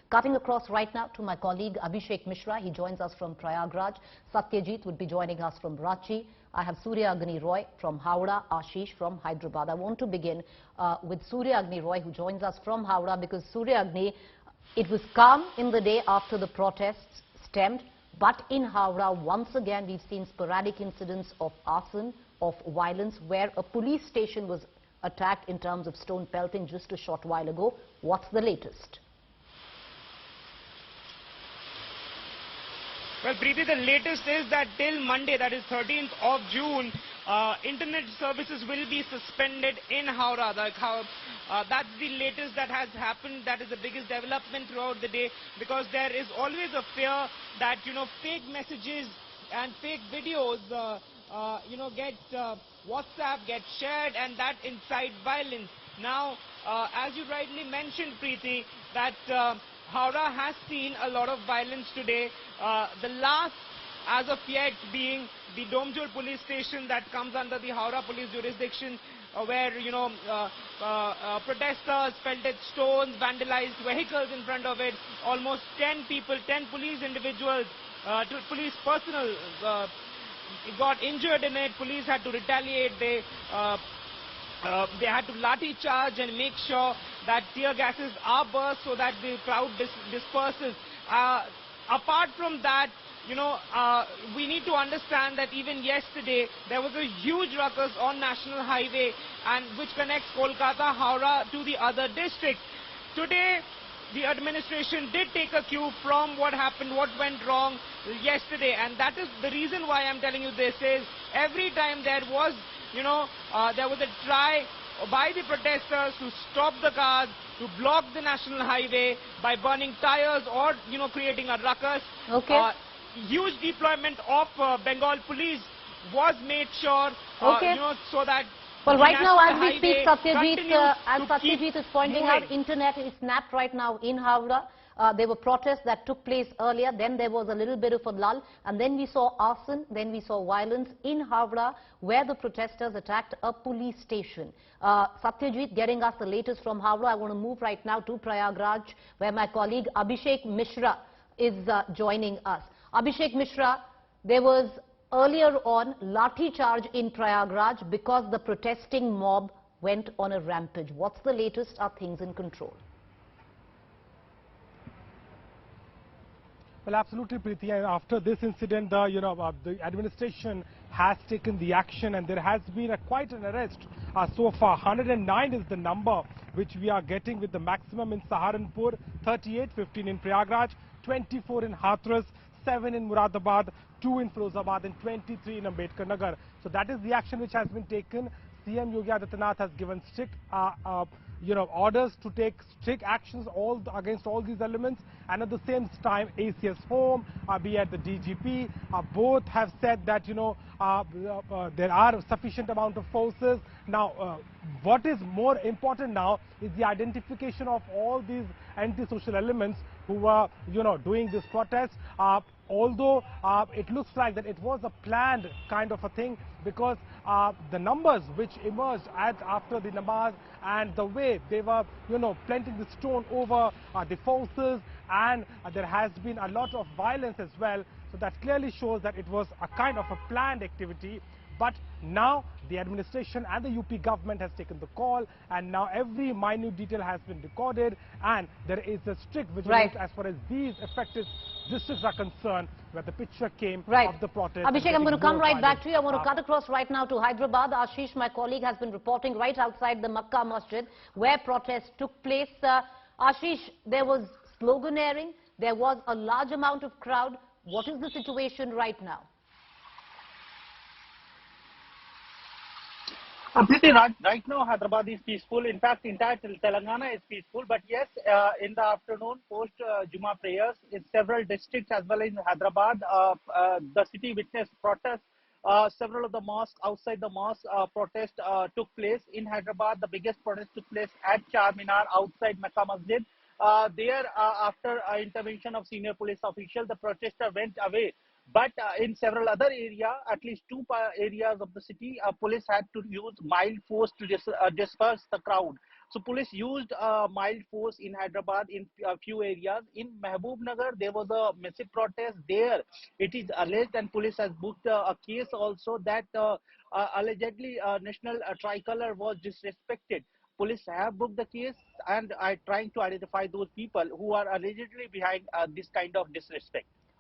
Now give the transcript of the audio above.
Cutting across right now to my colleague Abhishek Mishra. He joins us from Prayagraj. Satyajit would be joining us from Ranchi. I have Surya Agni Roy from Howrah, Ashish from Hyderabad. I want to begin with Surya Agni Roy, who joins us from Howrah, because Surya Agni, it was calm in the day after the protests stemmed, but in Howrah, once again, we've seen sporadic incidents of arson, of violence, where a police station was attacked in terms of stone pelting just a short while ago. What's the latest? Well, Preeti, the latest is that till Monday, that is 13th of June, internet services will be suspended in Howrah. That's the latest that has happened. That is the biggest development throughout the day, because there is always a fear that, fake messages and fake videos, get WhatsApp, get shared, and that incite violence. Now, as you rightly mentioned, Preeti, that Howrah has seen a lot of violence today. The last, as of yet, being the Domjul police station that comes under the Howrah police jurisdiction, where, protesters pelted stones, vandalized vehicles in front of it. Almost 10 people, 10 police individuals, police personnel got injured in it. Police had to retaliate. They had to lathi charge and make sure that tear gases are burst so that the crowd disperses. Apart from that, we need to understand that even yesterday there was a huge ruckus on National Highway, and which connects Kolkata, Howrah to the other districts. Today, the administration did take a cue from what happened, what went wrong yesterday, and that is the reason why I'm telling you this is every time there was a try by the protesters to stop the cars, to block the National Highway by burning tires or, creating a ruckus. Okay. Huge deployment of Bengal police was made sure, so that... Well, right now, as we speak, Satyajit is pointing out, internet is snapped right now in Howrah. There were protests that took place earlier, then there was a little bit of a lull, and then we saw arson, then we saw violence in Howrah, where the protesters attacked a police station. Satyajit getting us the latest from Howrah. I want to move right now to Prayagraj, where my colleague Abhishek Mishra is joining us. Abhishek Mishra, there was earlier on lathi charge in Prayagraj because the protesting mob went on a rampage. What's the latest? Are things in control? Well, absolutely, Preeti. And after this incident, the administration has taken the action, and there has been quite an arrest. So far, 109 is the number which we are getting, with the maximum in Saharanpur, 38, 15 in Prayagraj, 24 in Hathras, 7 in Moradabad, 2 in Firozabad, and 23 in Ambedkar Nagar. So that is the action which has been taken. CM Yogi Adityanath has given strict orders to take strict actions against all these elements, and at the same time ACS Home, be it the DGP, both have said that there are sufficient amount of forces. Now what is more important now is the identification of all these anti-social elements who were doing this protest. Although it looks like that it was a planned kind of a thing, because the numbers which emerged after the namaz and the way they were planting the stone over the forces, and there has been a lot of violence as well. So that clearly shows that it was a kind of a planned activity. But now the administration and the UP government has taken the call, and now every minute detail has been recorded, and there is a strict vigilance as far as these affected districts are concerned, where the picture came of the protest. Abhishek, I'm going to come right back to you. I want to cut across right now to Hyderabad. Ashish, my colleague, has been reporting right outside the Makkah Masjid, where protests took place. Ashish, there was sloganeering, there was a large amount of crowd. What is the situation right now? Right now, Hyderabad is peaceful. In fact, entire Telangana is peaceful. But yes, in the afternoon, post Juma prayers, in several districts as well as in Hyderabad, the city witnessed protests. Several of the mosques, outside the mosque, protest took place. In Hyderabad, the biggest protest took place at Charminar, outside Makkah Masjid. There, after intervention of senior police officials, the protester went away. But in several other areas, at least 2 areas of the city, police had to use mild force to disperse the crowd. So police used mild force in Hyderabad in a few areas. In Mehboob Nagar, there was a massive protest there. It is alleged, and police has booked a case also, that allegedly national tricolor was disrespected. Police have booked the case and are trying to identify those people who are allegedly behind this kind of disrespect.